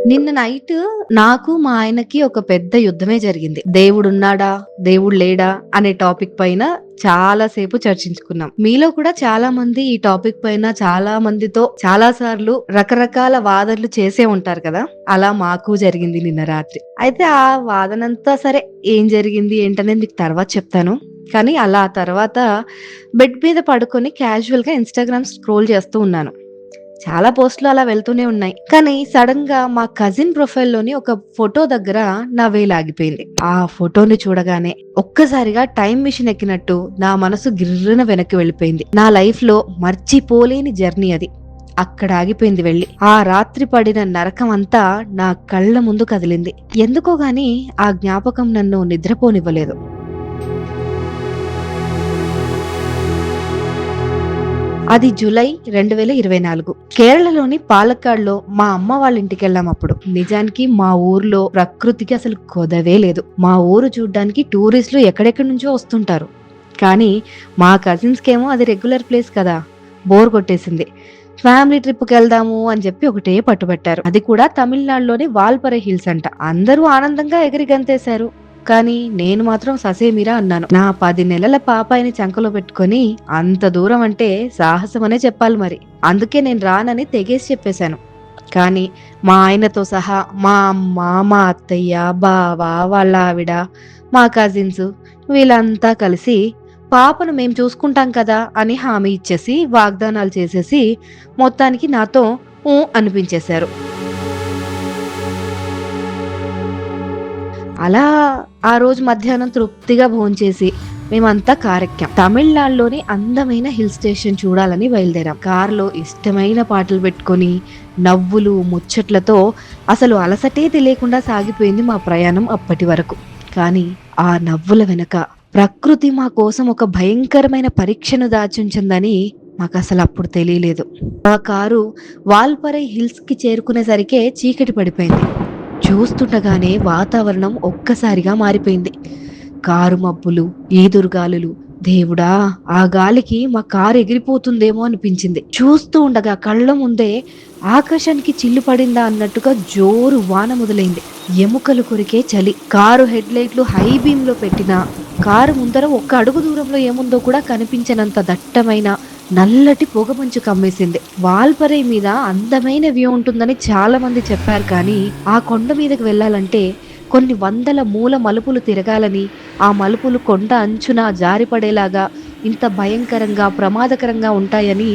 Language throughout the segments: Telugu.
నిన్న నైట్ నాకు మా ఆయనకి ఒక పెద్ద యుద్ధమే జరిగింది. దేవుడున్నాడా? దేవుడు లేడా? అనే టాపిక్ పైన చాలా సేపు చర్చించుకున్నాం. మీలో కూడా చాలా మంది ఈ టాపిక్ పైన చాలా మందితో చాలా సార్లు రకరకాల వాదనలు చేసే ఉంటారు కదా! అలా మాకు జరిగింది నిన్న రాత్రి. అయితే ఆ వాదనంతా సరే ఏం జరిగింది ఏంటనేది మీకు తర్వాత చెప్తాను. కానీ అలా తర్వాత బెడ్ మీద పడుకొని క్యాజువల్‌గా ఇన్‌స్టాగ్రామ్ స్క్రోల్ చేస్తూ ఉన్నాను. చాలా పోస్టులు అలా వెళ్తూనే ఉన్నాయి. కానీ సడెన్‌గా మా కజిన్ ప్రొఫైల్‌లోని ఒక ఫోటో దగ్గర నా వేలాగిపోయింది. ఆ ఫోటోని చూడగానే ఒక్కసారిగా టైమ్ మిషన్ ఎక్కినట్టు నా మనసు గిర్రున వెనక్కి వెళ్ళిపోయింది. నా లైఫ్‌లో మర్చిపోలేని జర్నీ అది. అక్కడ ఆగిపోయింది వెళ్ళి. ఆ రాత్రి పడిన నరకం అంతా నా కళ్ళ ముందు కదిలింది. ఎందుకో గాని ఆ జ్ఞాపకం నన్ను నిద్రపోనివ్వలేదు. అది జూలై 2024. కేరళలోని పాలక్కాడ్‌లో మా అమ్మ వాళ్ళ ఇంటికెళ్ళామప్పుడు. నిజానికి మా ఊర్లో ప్రకృతికి అసలు కొదవే లేదు. మా ఊరు చూడ్డానికి టూరిస్టులు ఎక్కడెక్కడి నుంచో వస్తుంటారు. కానీ మా కజిన్స్‌కేమో అది రెగ్యులర్ ప్లేస్ కదా! బోర్ కొట్టేసింది. ఫ్యామిలీ ట్రిప్‌కెళ్దాము అని చెప్పి ఒకటే పట్టుబట్టారు. అది కూడా తమిళనాడులోని వాల్పறை హిల్స్ అంట. అందరూ ఆనందంగా ఎగిరి గంతేశారు. కానీ నేను మాత్రం ససేమిరా అన్నాను. నా 10 నెలల పాపాయిని చంకలో పెట్టుకొని అంత దూరం అంటే సాహసమనే చెప్పాలి మరి. అందుకే నేను రానని తెగేసి చెప్పేశాను. కానీ మా ఆయనతో సహా మా అమ్మ, మా అత్తయ్య, బావ, వాళ్ళ ఆవిడ, మా కజిన్స్ వీళ్ళంతా కలిసి పాపను మేము చూసుకుంటాం కదా అని హామీ ఇచ్చేసి, వాగ్దానాలు చేసేసి మొత్తానికి నాతో అనిపించేశారు. అలా ఆ రోజు మధ్యాహ్నం తృప్తిగా భోంచేసి మేమంతా కారెక్కాం. తమిళనాడులోని అందమైన హిల్ స్టేషన్ చూడాలని బయలుదేరాం. కారులో ఇష్టమైన పాటలు పెట్టుకొని నవ్వులు ముచ్చట్లతో అసలు అలసటే తెలియకుండా సాగిపోయింది మా ప్రయాణం అప్పటి వరకు. కానీ ఆ నవ్వుల వెనక ప్రకృతి మా కోసం ఒక భయంకరమైన పరీక్షను దాచుంచిందని మాకసలు అప్పుడు తెలియలేదు. ఆ కారు వాల్పరై హిల్స్ కి చేరుకునేసరికే చీకటి పడిపోయింది. చూస్తుండగానే వాతావరణం ఒక్కసారిగా మారిపోయింది. కారు మబ్బులు, ఈదురుగాలులు. దేవుడా! ఆ గాలికి మా కారు ఎగిరిపోతుందేమో అనిపించింది. చూస్తూ ఉండగా కళ్ళ ముందే ఆకాశానికి చిల్లు పడిందా అన్నట్టుగా జోరు వాన మొదలైంది. ఎముకలు కొరికే చలి. కారు హెడ్ లైట్లు హై బీమ్ లో పెట్టినా కారు ముందర ఒక్క అడుగు దూరంలో ఏముందో కూడా కనిపించనంత దట్టమైన నల్లటి పొగమంచు కమ్మేసింది. వాల్పరై మీద అందమైన వ్యూ ఉంటుందని చాలా మంది చెప్పారు. కానీ ఆ కొండ మీదకి వెళ్ళాలంటే కొన్ని వందల మూల మలుపులు తిరగాలని, ఆ మలుపులు కొండ అంచున జారిపడేలాగా ఇంత భయంకరంగా ప్రమాదకరంగా ఉంటాయని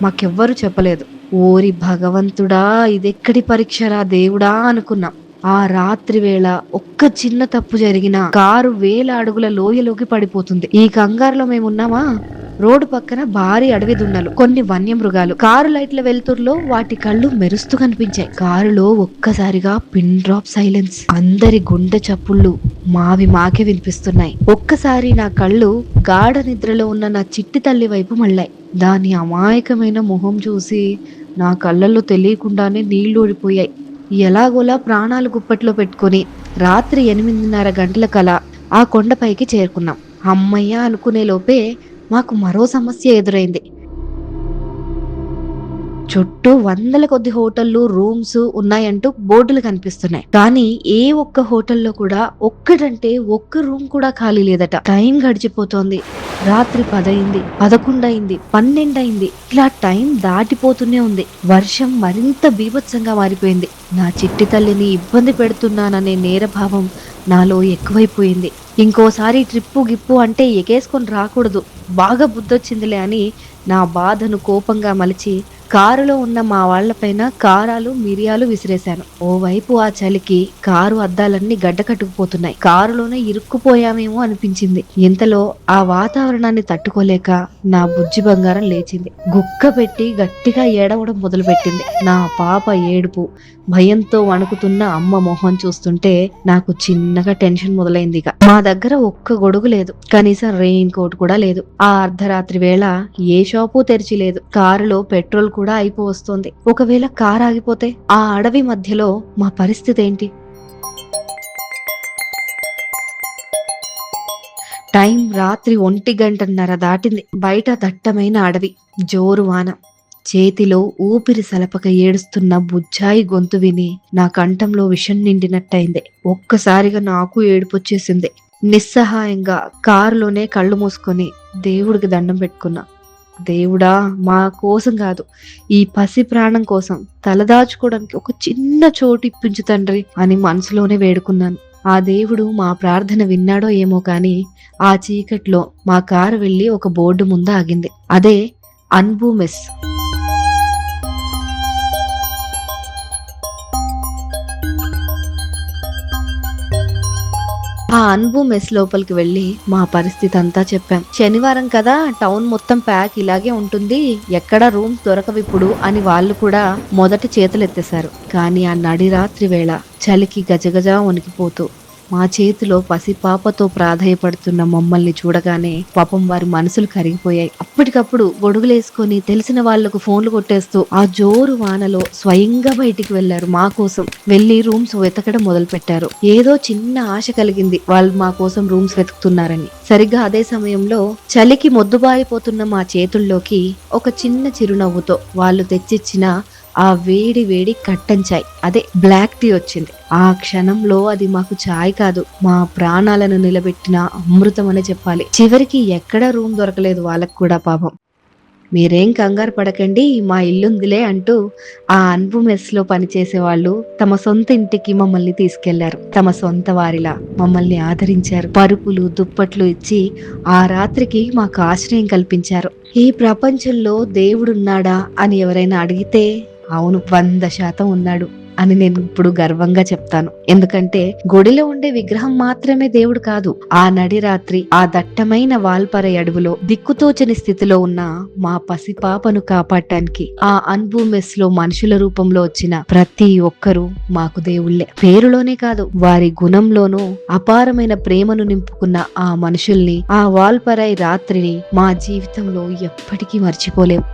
మాకెవ్వరూ చెప్పలేదు. ఓరి భగవంతుడా, ఇదెక్కడి పరీక్షరా దేవుడా అనుకున్నాం. ఆ రాత్రి వేళ ఒక్క చిన్న తప్పు జరిగినా కారు వేల అడుగుల లోయలోకి పడిపోతుంది. ఈ కంగారులో మేమున్నామా? రోడ్డు పక్కన భారీ అడవి దున్నలు, కొన్ని వన్యమృగాలు. కారు లైట్ల వెలుతురులో వాటి కళ్ళు మెరుస్తూ కనిపించాయి. కారులో ఒక్కసారిగా పిన్ డ్రాప్ సైలెన్స్. అందరి గుండె చప్పుళ్ళు మావి మాకే వినిపిస్తున్నాయి. ఒక్కసారి నా కళ్ళు గాఢ నిద్రలో ఉన్న నా చిట్టి తల్లి వైపు మళ్ళాయి. దాని అమాయకమైన మొహం చూసి నా కళ్ళల్లో తెలియకుండానే నీళ్లు ఊడిపోయాయి. ఎలాగోలా ప్రాణాలు గుప్పట్లో పెట్టుకుని రాత్రి 8:30 గంటల కల ఆ కొండపైకి చేరుకున్నాం. అమ్మయ్య అనుకునే లోపే మాకు మరో సమస్య ఎదురైంది. చుట్టూ వందల కొద్ది హోటళ్లు, రూమ్స్ ఉన్నాయంటూ బోర్డులు కనిపిస్తున్నాయి. కానీ ఏ ఒక్క హోటల్లో కూడా ఒక్కటంటే ఒక్క రూమ్ కూడా ఖాళీ లేదట. టైం గడిచిపోతోంది. రాత్రి 10 అయింది, 11 అయింది, 12 అయింది. ఇలా టైం దాటిపోతూనే ఉంది. వర్షం మరింత బీభత్సంగా మారిపోయింది. నా చిట్టి తల్లిని ఇబ్బంది పెడుతున్నాననే నేరభావం నాలో ఎక్కువైపోయింది. ఇంకోసారి ట్రిప్పు గిప్పు అంటే ఎగేసుకొని రాకూడదు, బాగా బుద్ధొచ్చిందిలే అని నా బాధను కోపంగా మలిచి కారులో ఉన్న మా వాళ్లపైన కారాలు మిరియాలు విసిరేశాను. ఓవైపు ఆ చలికి కారు అద్దాలన్నీ గడ్డ కట్టుకుపోతున్నాయి. కారులోనే ఇరుక్కుపోయామేమో అనిపించింది. ఇంతలో ఆ వాతావరణాన్ని తట్టుకోలేక నా బుజ్జి బంగారం లేచింది. గుక్క పెట్టి గట్టిగా ఏడవడం మొదలుపెట్టింది. నా పాప ఏడుపు, భయంతో వణుకుతున్న అమ్మ మొహం చూస్తుంటే నాకు చిన్నగా టెన్షన్ మొదలైంది. ఇక మా దగ్గర ఒక్క గొడుగు లేదు, కనీసం రెయిన్ కోట్ కూడా లేదు. ఆ అర్ధరాత్రి వేళ ఏ షాపు తెరిచి లేదు. కారులో పెట్రోల్ కూడా అయిపోవస్తోంది. ఒకవేళ కారు ఆగిపోతే ఆ అడవి మధ్యలో మా పరిస్థితి ఏంటి? టైం రాత్రి 1:30 దాటింది. బయట దట్టమైన అడవి, జోరు వాన, చేతిలో ఊపిరి సలపక ఏడుస్తున్న బుజ్జాయి గొంతు విని నా కంఠంలో విషం నిండినట్టయింది. ఒక్కసారిగా నాకు ఏడుపొచ్చేసింది. నిస్సహాయంగా కారులోనే కళ్ళు మూసుకొని దేవుడికి దండం పెట్టుకున్నా. దేవుడా, మా కోసం కాదు, ఈ పసి ప్రాణం కోసం తలదాచుకోవడానికి ఒక చిన్న చోటు ఇప్పించు తండ్రి అని మనసులోనే వేడుకున్నాను. ఆ దేవుడు మా ప్రార్థన విన్నాడో ఏమో కాని ఆ చీకట్లో మా కారు వెళ్లి ఒక బోర్డు ముందు ఆగింది. అదే అన్బు మెస్. ఆ అన్బు మెస్ లోపలికి వెళ్లి మా పరిస్థితి అంతా చెప్పాం. శనివారం కదా, టౌన్ మొత్తం ప్యాక్ ఇలాగే ఉంటుంది, ఎక్కడా రూమ్స్ దొరకవిప్పుడు అని వాళ్ళు కూడా మొదట చేతులెత్తేశారు. కానీ ఆ నడి రాత్రి వేళ చలికి గజగజ వణికిపోతూ మా చేతిలో పసిపాపతో ప్రాధేయపడుతున్న మమ్మల్ని చూడగానే పాపం వారి మనసులు కరిగిపోయాయి. అప్పటికప్పుడు గొడుగులేసుకొని తెలిసిన వాళ్లకు ఫోన్లు కొట్టేస్తూ ఆ జోరు వానలో స్వయంగా బయటికి వెళ్లారు. మా కోసం వెళ్లి రూమ్స్ వెతకడం మొదలు పెట్టారు. ఏదో చిన్న ఆశ కలిగింది వాళ్ళు మా కోసం రూమ్స్ వెతుకుతున్నారని. సరిగ్గా అదే సమయంలో చలికి మొద్దుబారిపోతున్న మా చేతుల్లోకి ఒక చిన్న చిరునవ్వుతో వాళ్ళు తెచ్చిచ్చిన ఆ వేడి వేడి కట్టన్ చాయ్, అదే బ్లాక్ టీ వచ్చింది. ఆ క్షణంలో అది మాకు చాయ్ కాదు, మా ప్రాణాలను నిలబెట్టిన అమృతం అనే చెప్పాలి. చివరికి ఎక్కడా రూమ్ దొరకలేదు వాళ్ళకు కూడా పాపం. మీరేం కంగారు పడకండి, మా ఇల్లుందిలే అంటూ ఆ అన్బు మెస్ లో పనిచేసే వాళ్ళు తమ సొంత ఇంటికి మమ్మల్ని తీసుకెళ్లారు. తమ సొంత వారిలా మమ్మల్ని ఆదరించారు. పరుపులు దుప్పట్లు ఇచ్చి ఆ రాత్రికి మాకు ఆశ్రయం కల్పించారు. ఈ ప్రపంచంలో దేవుడున్నాడా అని ఎవరైనా అడిగితే అవును, 100% ఉన్నాడు అని నేను ఇప్పుడు గర్వంగా చెప్తాను. ఎందుకంటే గుడిలో ఉండే విగ్రహం మాత్రమే దేవుడు కాదు. ఆ నడి రాత్రి ఆ దట్టమైన వాల్పర అడవిలో దిక్కుతోచని స్థితిలో ఉన్న మా పసిపాపను కాపాడటానికి ఆ అన్బు మెస్ లో మనుషుల రూపంలో వచ్చిన ప్రతి ఒక్కరూ మాకు దేవుళ్లే. పేరులోనే కాదు, వారి గుణంలోనూ అపారమైన ప్రేమను నింపుకున్న ఆ మనుషుల్ని, ఆ వాల్పరై రాత్రిని మా జీవితంలో ఎప్పటికీ మర్చిపోలేం.